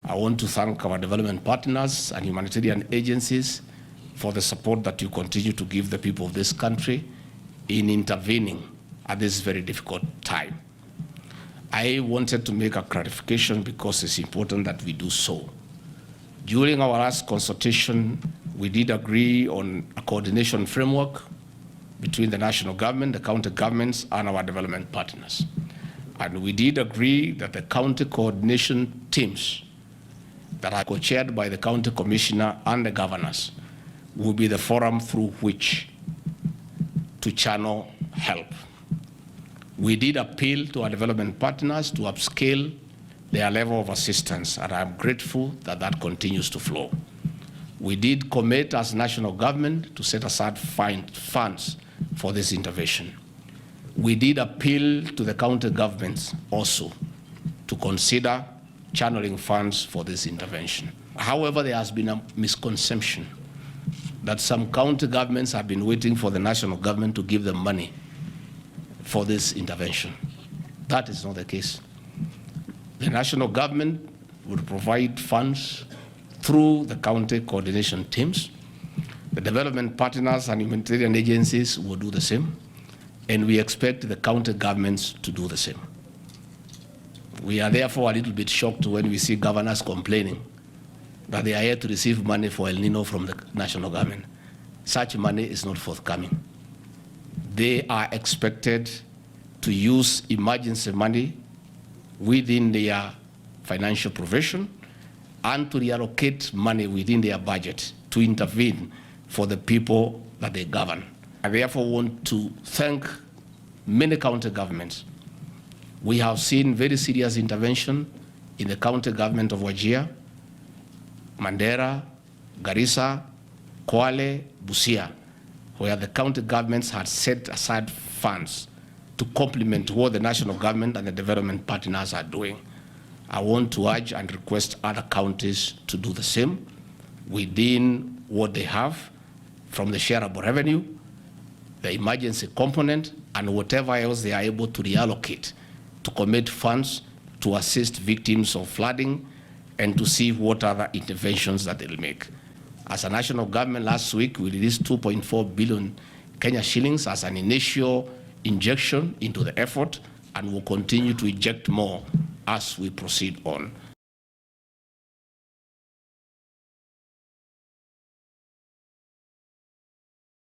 I want to thank our development partners and humanitarian agencies for the support that you continue to give the people of this country in intervening at this very difficult time. I wanted to make a clarification because it's important that we do so. During our last consultation, we did agree on a coordination framework between the national government, the county governments, and our development partners. And we did agree that the county coordination teams that are co-chaired by the county commissioner and the governors will be the forum through which to channel help. We did appeal to our development partners to upscale their level of assistance, and I'm grateful that that continues to flow. We did commit as national government to set aside funds for this intervention. We did appeal to the county governments also to consider channeling funds for this intervention. However, there has been a misconception that some county governments have been waiting for the national government to give them money for this intervention. That is not the case. The national government will provide funds through the county coordination teams. The development partners and humanitarian agencies will do the same, and we expect the county governments to do the same. We are therefore a little bit shocked when we see governors complaining that they are here to receive money for El-Nino from the national government. Such money is not forthcoming. They are expected to use emergency money within their financial provision and to reallocate money within their budget to intervene for the people that they govern. I therefore want to thank many county governments. We have seen very serious intervention in the county government of Wajir, Mandera, Garissa, Kwale, Busia, where the county governments had set aside funds to complement what the national government and the development partners are doing. I want to urge and request other counties to do the same within what they have from the shareable revenue, the emergency component, and whatever else they are able to reallocate to commit funds to assist victims of flooding and to see what other interventions that they'll make. As a national government, last week we released 2.4 billion Kenya shillings as an initial injection into the effort, and will continue to inject more as we proceed on.